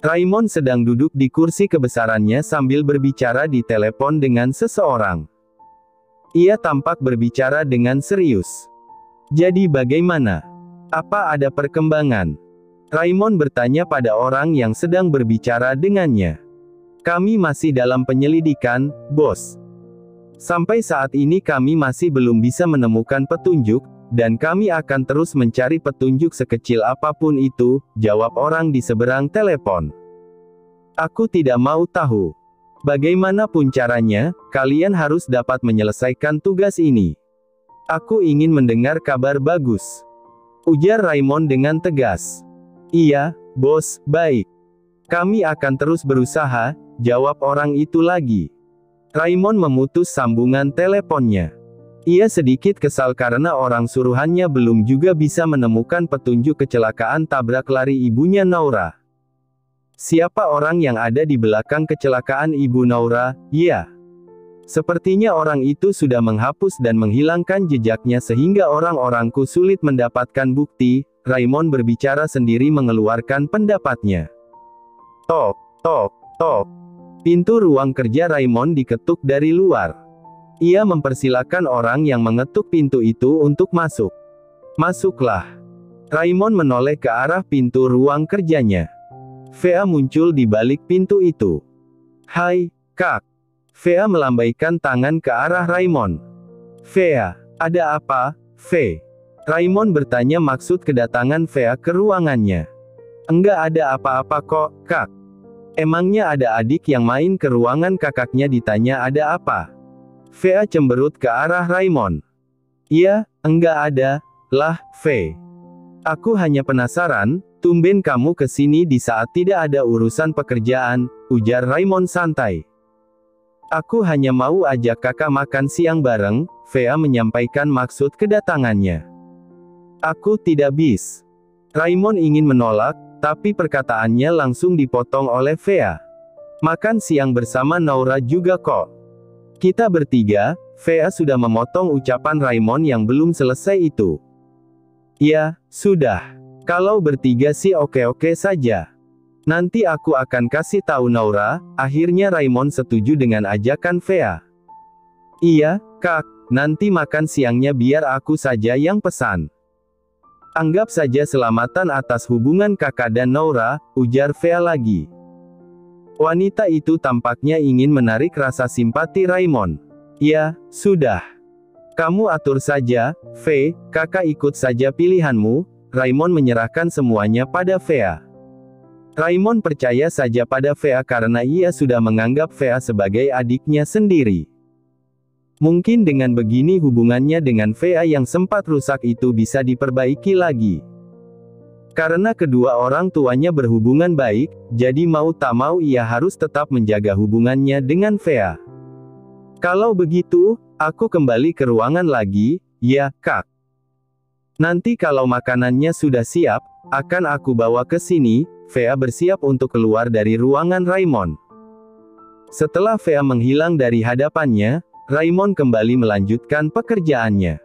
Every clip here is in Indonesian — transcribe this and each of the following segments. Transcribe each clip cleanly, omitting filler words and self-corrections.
Raymond sedang duduk di kursi kebesarannya sambil berbicara di telepon dengan seseorang. Ia tampak berbicara dengan serius. "Jadi bagaimana? Apa ada perkembangan?" Raymond bertanya pada orang yang sedang berbicara dengannya. "Kami masih dalam penyelidikan, bos. Sampai saat ini kami masih belum bisa menemukan petunjuk, dan kami akan terus mencari petunjuk sekecil apapun itu," jawab orang di seberang telepon. "Aku tidak mau tahu. Bagaimanapun caranya, kalian harus dapat menyelesaikan tugas ini. Aku ingin mendengar kabar bagus," ujar Raymond dengan tegas. "Iya, bos, baik. Kami akan terus berusaha," jawab orang itu lagi. Raymond memutus sambungan teleponnya. Ia sedikit kesal karena orang suruhannya belum juga bisa menemukan petunjuk kecelakaan tabrak lari ibunya Naura. Siapa orang yang ada di belakang kecelakaan ibu Naura? Ya. Sepertinya orang itu sudah menghapus dan menghilangkan jejaknya sehingga orang-orangku sulit mendapatkan bukti. Raymond berbicara sendiri mengeluarkan pendapatnya. Tok, tok, tok. Pintu ruang kerja Raymond diketuk dari luar. Ia mempersilakan orang yang mengetuk pintu itu untuk masuk. "Masuklah." Raymond menoleh ke arah pintu ruang kerjanya. Vea muncul di balik pintu itu. "Hai, Kak." Vea melambaikan tangan ke arah Raymond. "Vea, ada apa, Ve?" Raymond bertanya maksud kedatangan Vea ke ruangannya. "Enggak ada apa-apa kok, Kak. Emangnya ada adik yang main ke ruangan kakaknya?" ditanya. "Ada apa?" Vea cemberut ke arah Raymond. "Iya, enggak ada, lah, Ve. Aku hanya penasaran, tumben kamu ke sini di saat tidak ada urusan pekerjaan," ujar Raymond santai. "Aku hanya mau ajak kakak makan siang bareng," Vea menyampaikan maksud kedatangannya. "Aku tidak bis." Raymond ingin menolak, tapi perkataannya langsung dipotong oleh Vea. "Makan siang bersama Naura juga kok. Kita bertiga." Vea sudah memotong ucapan Raymond yang belum selesai itu. "Ya, sudah. Kalau bertiga sih oke-oke saja. Nanti aku akan kasih tahu Naura." Akhirnya Raymond setuju dengan ajakan Vea. "Iya, Kak, nanti makan siangnya biar aku saja yang pesan. Anggap saja selamatan atas hubungan kakak dan Naura," ujar Vea lagi. Wanita itu tampaknya ingin menarik rasa simpati Raymond. "Ya, sudah. Kamu atur saja, Ve, kakak ikut saja pilihanmu." Raymond menyerahkan semuanya pada Vea. Raymond percaya saja pada Vea karena ia sudah menganggap Vea sebagai adiknya sendiri. Mungkin dengan begini hubungannya dengan Vea yang sempat rusak itu bisa diperbaiki lagi. Karena kedua orang tuanya berhubungan baik, jadi mau tak mau ia harus tetap menjaga hubungannya dengan Vea. "Kalau begitu, aku kembali ke ruangan lagi, ya, Kak. Nanti kalau makanannya sudah siap, akan aku bawa ke sini." Vea bersiap untuk keluar dari ruangan Raymond. Setelah Vea menghilang dari hadapannya, Raymond kembali melanjutkan pekerjaannya.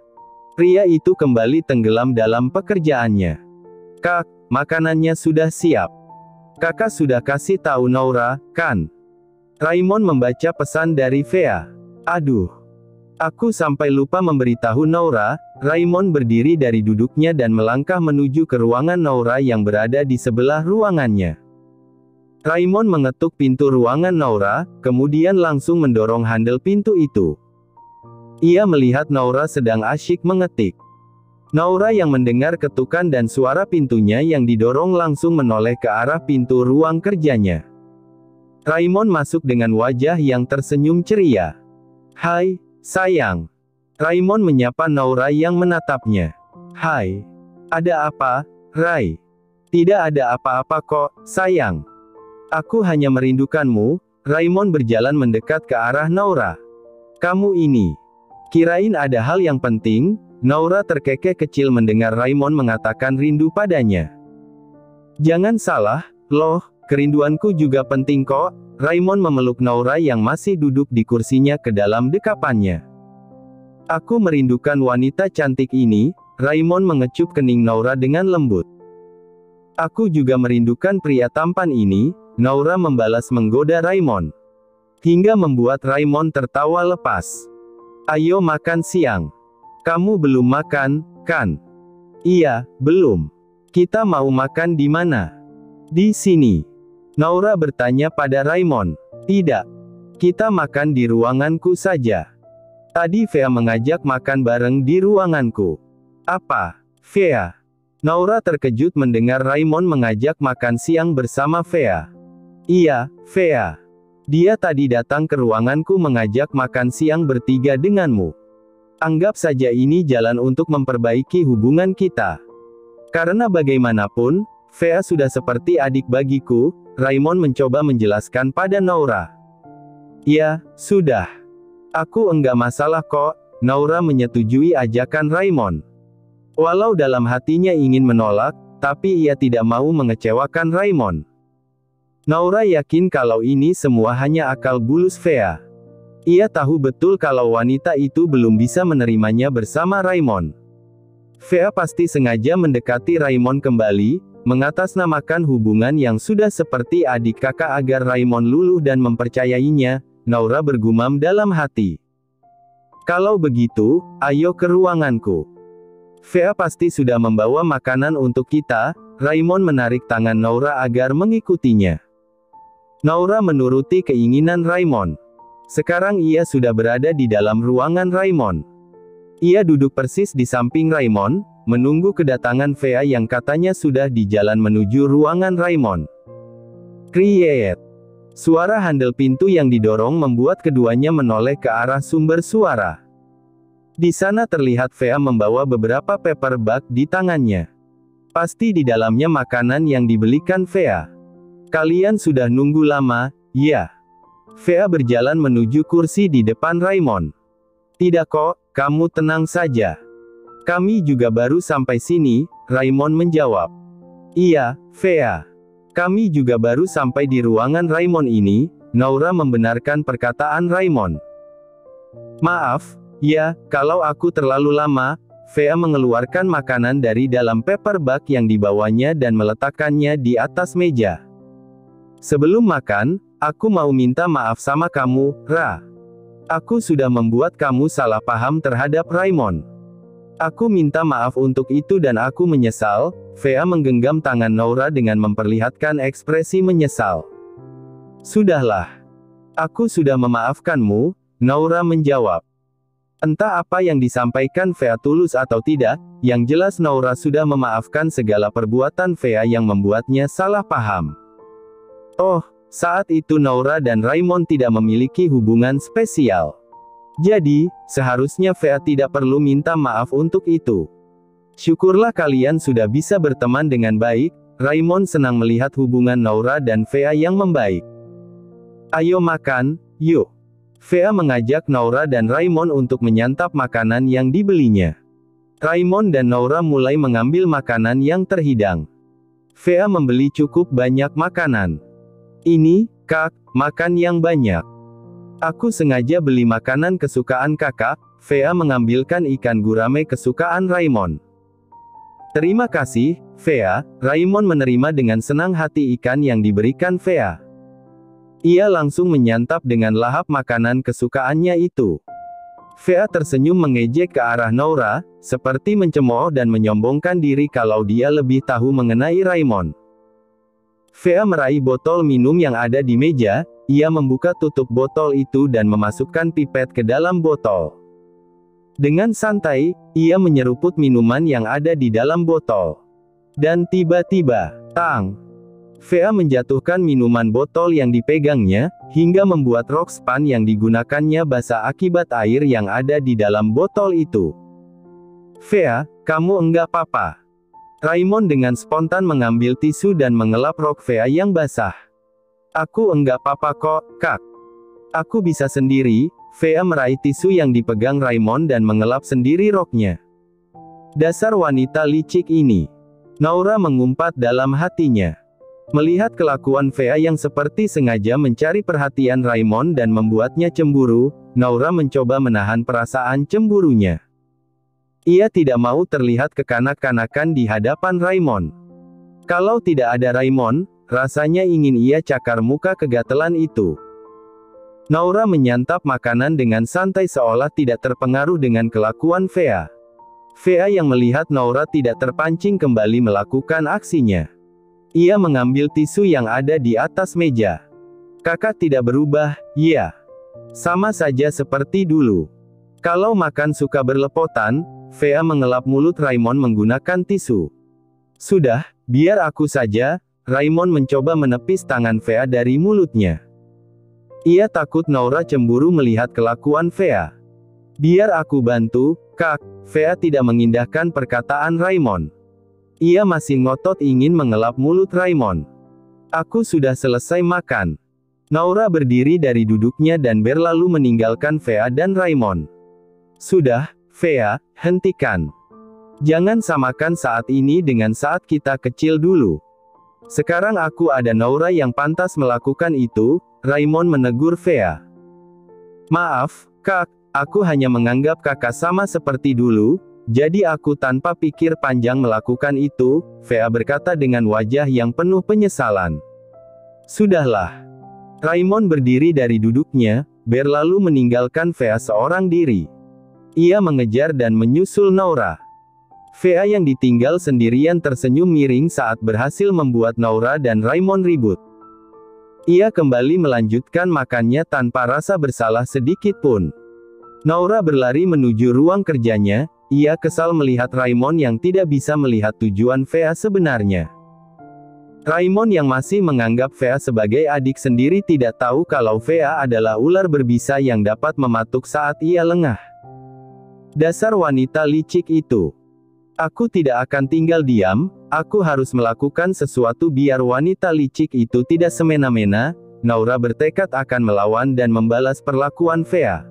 Pria itu kembali tenggelam dalam pekerjaannya. "Kak, makanannya sudah siap. Kakak sudah kasih tahu Naura, kan?" Raymond membaca pesan dari Vea. "Aduh. Aku sampai lupa memberitahu Naura." Raymond berdiri dari duduknya dan melangkah menuju ke ruangan Naura yang berada di sebelah ruangannya. Raymond mengetuk pintu ruangan Naura, kemudian langsung mendorong handle pintu itu. Ia melihat Naura sedang asyik mengetik. Naura yang mendengar ketukan dan suara pintunya yang didorong langsung menoleh ke arah pintu ruang kerjanya. Raymond masuk dengan wajah yang tersenyum ceria. "Hai, sayang." Raymond menyapa Naura yang menatapnya. "Hai. Ada apa, Ray?" "Tidak ada apa-apa kok, sayang. Aku hanya merindukanmu." Raymond berjalan mendekat ke arah Naura. "Kamu ini. Kirain ada hal yang penting." Naura terkekeh kecil mendengar Raymond mengatakan rindu padanya. "Jangan salah, loh, kerinduanku juga penting kok." Raymond memeluk Naura yang masih duduk di kursinya ke dalam dekapannya. "Aku merindukan wanita cantik ini." Raymond mengecup kening Naura dengan lembut. Aku juga merindukan pria tampan ini, Naura membalas menggoda Raimon. Hingga membuat Raimon tertawa lepas. Ayo makan siang. Kamu belum makan, kan? Iya, belum. Kita mau makan di mana? Di sini. Naura bertanya pada Raimon. Tidak. Kita makan di ruanganku saja. Tadi Fea mengajak makan bareng di ruanganku. Apa? Fea? Naura terkejut mendengar Raimon mengajak makan siang bersama Fea. Iya, Fea. Dia tadi datang ke ruanganku mengajak makan siang bertiga denganmu. Anggap saja ini jalan untuk memperbaiki hubungan kita. Karena bagaimanapun, Fea sudah seperti adik bagiku, Raimon mencoba menjelaskan pada Naura. Ya, sudah. Aku enggak masalah kok, Naura menyetujui ajakan Raimon. Walau dalam hatinya ingin menolak, tapi ia tidak mau mengecewakan Raimon. Naura yakin kalau ini semua hanya akal bulus Fea. Ia tahu betul kalau wanita itu belum bisa menerimanya bersama Raimon. Fea pasti sengaja mendekati Raimon kembali, mengatasnamakan hubungan yang sudah seperti adik kakak agar Raimon luluh dan mempercayainya, Naura bergumam dalam hati. Kalau begitu, ayo ke ruanganku. Fea pasti sudah membawa makanan untuk kita, Raimon menarik tangan Naura agar mengikutinya. Naura menuruti keinginan Raimon. Sekarang ia sudah berada di dalam ruangan Raimon. Ia duduk persis di samping Raimon, menunggu kedatangan Fea yang katanya sudah di jalan menuju ruangan Raimon. Kriet. Suara handle pintu yang didorong membuat keduanya menoleh ke arah sumber suara. Di sana terlihat Fea membawa beberapa paper bag di tangannya. Pasti di dalamnya makanan yang dibelikan Fea. Kalian sudah nunggu lama, ya? Fea berjalan menuju kursi di depan Raimon. Tidak kok, kamu tenang saja. Kami juga baru sampai sini, Raimon menjawab. Iya, Fea. Kami juga baru sampai di ruangan Raimon ini, Naura membenarkan perkataan Raimon. Maaf, ya, kalau aku terlalu lama, Fea mengeluarkan makanan dari dalam paper bag yang dibawanya dan meletakkannya di atas meja. Sebelum makan, aku mau minta maaf sama kamu, Ra. Aku sudah membuat kamu salah paham terhadap Raimon. Aku minta maaf untuk itu dan aku menyesal. Fea menggenggam tangan Naura dengan memperlihatkan ekspresi menyesal. Sudahlah. Aku sudah memaafkanmu, Naura menjawab. Entah apa yang disampaikan Fea tulus atau tidak, yang jelas Naura sudah memaafkan segala perbuatan Fea yang membuatnya salah paham. Oh, saat itu Naura dan Raimon tidak memiliki hubungan spesial. Jadi, seharusnya Fea tidak perlu minta maaf untuk itu. Syukurlah kalian sudah bisa berteman dengan baik, Raimon senang melihat hubungan Naura dan Fea yang membaik. Ayo makan, yuk. Fea mengajak Naura dan Raimon untuk menyantap makanan yang dibelinya. Raimon dan Naura mulai mengambil makanan yang terhidang. Fea membeli cukup banyak makanan. Ini, Kak, makan yang banyak. Aku sengaja beli makanan kesukaan kakak. Fea mengambilkan ikan gurame kesukaan Raimon. Terima kasih, Fea. Raimon menerima dengan senang hati ikan yang diberikan Fea. Ia langsung menyantap dengan lahap makanan kesukaannya itu. Fea tersenyum mengejek ke arah Naura, seperti mencemooh dan menyombongkan diri kalau dia lebih tahu mengenai Raimon. Fea meraih botol minum yang ada di meja. Ia membuka tutup botol itu dan memasukkan pipet ke dalam botol. Dengan santai, ia menyeruput minuman yang ada di dalam botol. Dan tiba-tiba, tang! Fea menjatuhkan minuman botol yang dipegangnya, hingga membuat rok span yang digunakannya basah akibat air yang ada di dalam botol itu. Fea, kamu enggak apa-apa. Raimon dengan spontan mengambil tisu dan mengelap rok Fea yang basah. Aku enggak apa-apa kok, Kak. Aku bisa sendiri. Fea meraih tisu yang dipegang Raimon dan mengelap sendiri roknya. Dasar wanita licik ini. Naura mengumpat dalam hatinya. Melihat kelakuan Fea yang seperti sengaja mencari perhatian Raimon dan membuatnya cemburu, Naura mencoba menahan perasaan cemburunya. Ia tidak mau terlihat kekanak-kanakan di hadapan Raimon. Kalau tidak ada Raimon, rasanya ingin ia cakar muka kegatelan itu. Naura menyantap makanan dengan santai seolah tidak terpengaruh dengan kelakuan Fea. Fea yang melihat Naura tidak terpancing kembali melakukan aksinya. Ia mengambil tisu yang ada di atas meja. Kakak tidak berubah, ya. Sama saja seperti dulu. Kalau makan suka berlepotan, Fea mengelap mulut Raimon menggunakan tisu. Sudah, biar aku saja. Raimon mencoba menepis tangan Fea dari mulutnya. Ia takut Naura cemburu melihat kelakuan Fea. Biar aku bantu, Kak. Fea tidak mengindahkan perkataan Raimon. Ia masih ngotot ingin mengelap mulut Raimon. Aku sudah selesai makan. Naura berdiri dari duduknya dan berlalu meninggalkan Fea dan Raimon. Sudah, Fea, hentikan. Jangan samakan saat ini dengan saat kita kecil dulu. Sekarang aku ada Naura yang pantas melakukan itu. Raimon menegur Fea. Maaf, Kak, aku hanya menganggap kakak sama seperti dulu, jadi aku tanpa pikir panjang melakukan itu, Fea berkata dengan wajah yang penuh penyesalan. Sudahlah. Raimon berdiri dari duduknya, berlalu meninggalkan Fea seorang diri. Ia mengejar dan menyusul Naura. Fea yang ditinggal sendirian tersenyum miring saat berhasil membuat Naura dan Raimon ribut. Ia kembali melanjutkan makannya tanpa rasa bersalah sedikit pun. Naura berlari menuju ruang kerjanya, ia kesal melihat Raimon yang tidak bisa melihat tujuan Fea sebenarnya. Raimon yang masih menganggap Fea sebagai adik sendiri tidak tahu kalau Fea adalah ular berbisa yang dapat mematuk saat ia lengah. Dasar wanita licik itu. Aku tidak akan tinggal diam, aku harus melakukan sesuatu biar wanita licik itu tidak semena-mena. Naura bertekad akan melawan dan membalas perlakuan Fea.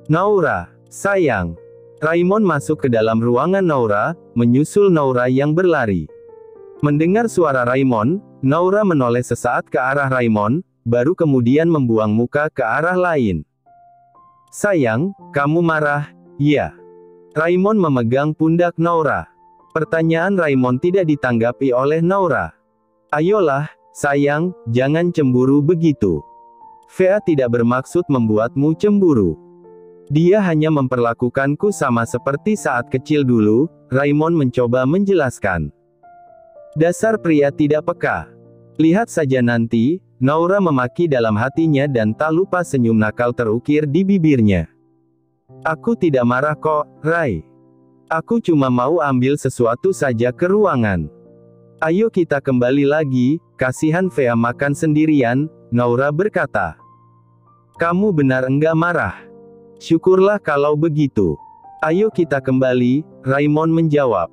Naura, sayang. Raimon masuk ke dalam ruangan Naura, menyusul Naura yang berlari. Mendengar suara Raimon, Naura menoleh sesaat ke arah Raimon, baru kemudian membuang muka ke arah lain. Sayang, kamu marah, ya? Raimon memegang pundak Naura. Pertanyaan Raimon tidak ditanggapi oleh Naura. Ayolah, sayang, jangan cemburu begitu. Fea tidak bermaksud membuatmu cemburu. Dia hanya memperlakukanku sama seperti saat kecil dulu, Raimon mencoba menjelaskan. Dasar pria tidak peka. Lihat saja nanti, Naura memaki dalam hatinya dan tak lupa senyum nakal terukir di bibirnya. Aku tidak marah kok, Rai. Aku cuma mau ambil sesuatu saja ke ruangan. Ayo kita kembali lagi, kasihan Fea makan sendirian, Naura berkata. Kamu benar enggak marah? Syukurlah kalau begitu. Ayo kita kembali, Raimon menjawab.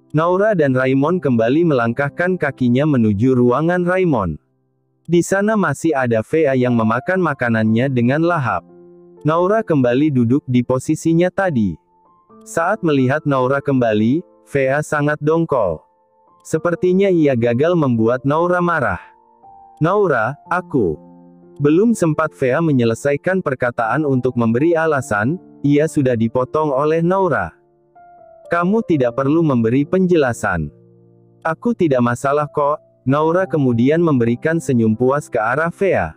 Naura dan Raimon kembali melangkahkan kakinya menuju ruangan Raimon. Di sana masih ada Fea yang memakan makanannya dengan lahap. Naura kembali duduk di posisinya tadi. Saat melihat Naura kembali, Fea sangat dongkol. Sepertinya ia gagal membuat Naura marah. Naura, aku. Belum sempat Fea menyelesaikan perkataan untuk memberi alasan, ia sudah dipotong oleh Naura. Kamu tidak perlu memberi penjelasan. Aku tidak masalah kok, Naura kemudian memberikan senyum puas ke arah Fea.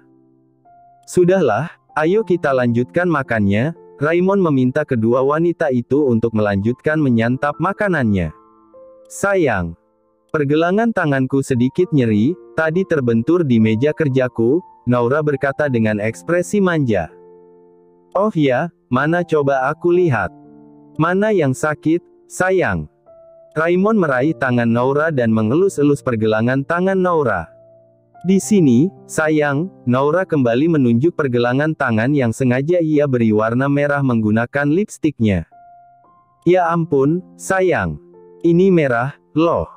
Sudahlah, ayo kita lanjutkan makannya. Raimon meminta kedua wanita itu untuk melanjutkan menyantap makanannya. Sayang. Pergelangan tanganku sedikit nyeri, tadi terbentur di meja kerjaku, Naura berkata dengan ekspresi manja. Oh ya, mana coba aku lihat. Mana yang sakit, sayang? Raimon meraih tangan Naura dan mengelus-elus pergelangan tangan Naura. Di sini, sayang, Naura kembali menunjuk pergelangan tangan yang sengaja ia beri warna merah menggunakan lipstiknya. Ya ampun, sayang. Ini merah, loh.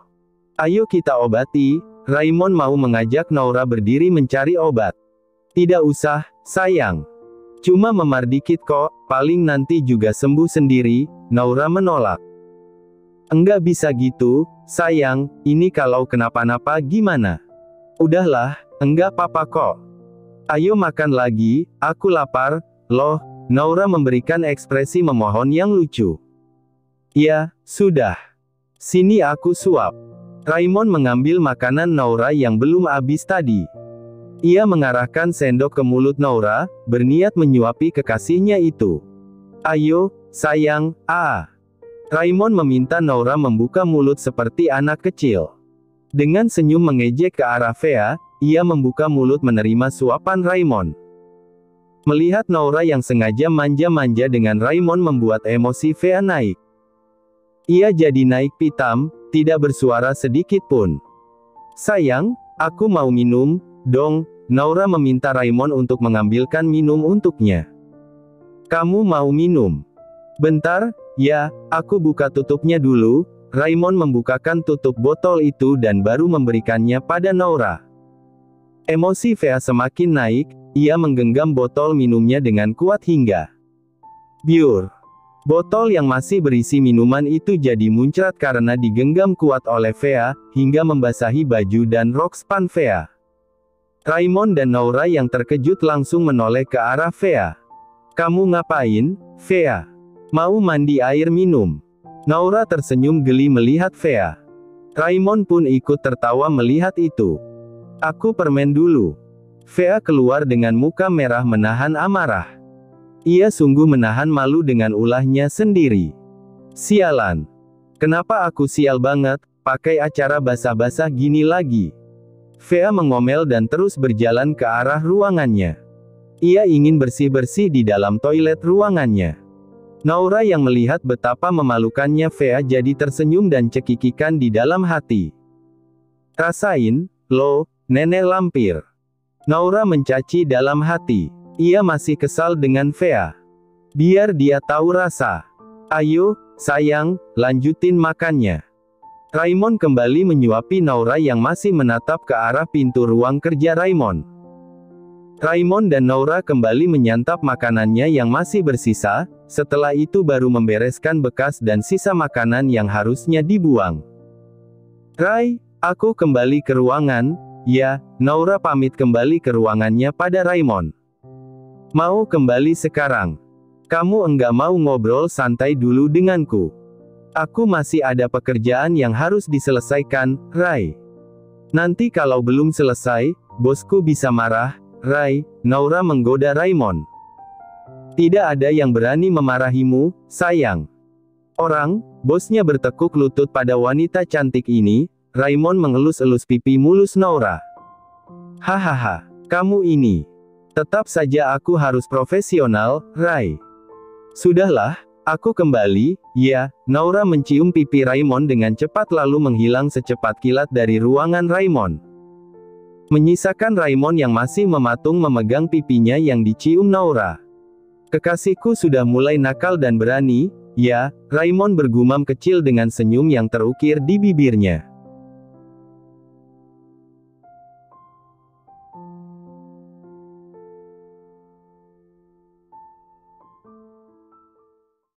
Ayo kita obati, Raimon mau mengajak Naura berdiri mencari obat. Tidak usah, sayang. Cuma memar dikit kok, paling nanti juga sembuh sendiri, Naura menolak. Enggak bisa gitu, sayang, ini kalau kenapa-napa gimana? Udahlah, enggak apa-apa kok. Ayo makan lagi, aku lapar, loh, Naura memberikan ekspresi memohon yang lucu. Ya, sudah. Sini aku suap. Raymond mengambil makanan Naura yang belum habis tadi. Ia mengarahkan sendok ke mulut Naura, berniat menyuapi kekasihnya itu. Ayo, sayang, Raymond meminta Naura membuka mulut seperti anak kecil. Dengan senyum mengejek ke arah Fea, ia membuka mulut menerima suapan Raymond. Melihat Naura yang sengaja manja-manja dengan Raymond membuat emosi Fea naik. Ia jadi naik pitam, tidak bersuara sedikit pun. Sayang, aku mau minum, dong. Naura meminta Raymond untuk mengambilkan minum untuknya. Kamu mau minum? Bentar, ya, aku buka tutupnya dulu. Raymond membukakan tutup botol itu dan baru memberikannya pada Naura. Emosi Fea semakin naik, ia menggenggam botol minumnya dengan kuat hingga biur. Botol yang masih berisi minuman itu jadi muncrat karena digenggam kuat oleh Fea, hingga membasahi baju dan rok span Fea. Raymond dan Naura yang terkejut langsung menoleh ke arah Fea. Kamu ngapain, Fea? Mau mandi air minum? Naura tersenyum geli melihat Fea. Raymond pun ikut tertawa melihat itu. Aku permen dulu. Fea keluar dengan muka merah menahan amarah. Ia sungguh menahan malu dengan ulahnya sendiri. Sialan. Kenapa aku sial banget, pakai acara basah-basah gini lagi? Fea mengomel dan terus berjalan ke arah ruangannya. Ia ingin bersih-bersih di dalam toilet ruangannya. Naura yang melihat betapa memalukannya Fea jadi tersenyum dan cekikikan di dalam hati. Rasain, lo, nenek lampir. Naura mencaci dalam hati. Ia masih kesal dengan Fea. Biar dia tahu rasa. Ayo, sayang, lanjutin makannya. Raymond kembali menyuapi Naura yang masih menatap ke arah pintu ruang kerja Raymond. Raymond dan Naura kembali menyantap makanannya yang masih bersisa, setelah itu baru membereskan bekas dan sisa makanan yang harusnya dibuang. Ray, aku kembali ke ruangan, ya. Naura pamit kembali ke ruangannya pada Raymond. Mau kembali sekarang? Kamu enggak mau ngobrol santai dulu denganku? Aku masih ada pekerjaan yang harus diselesaikan, Ray. Nanti kalau belum selesai, bosku bisa marah, Ray. Naura menggoda Raymond. Tidak ada yang berani memarahimu, sayang. Bosnya bertekuk lutut pada wanita cantik ini. Raymond mengelus-elus pipi mulus Naura. Hahaha, kamu ini. Tetap saja aku harus profesional, Ray. Sudahlah, aku kembali, ya. Naura mencium pipi Raymond dengan cepat lalu menghilang secepat kilat dari ruangan Raymond. Menyisakan Raymond yang masih mematung memegang pipinya yang dicium Naura. Kekasihku sudah mulai nakal dan berani, ya. Raymond bergumam kecil dengan senyum yang terukir di bibirnya.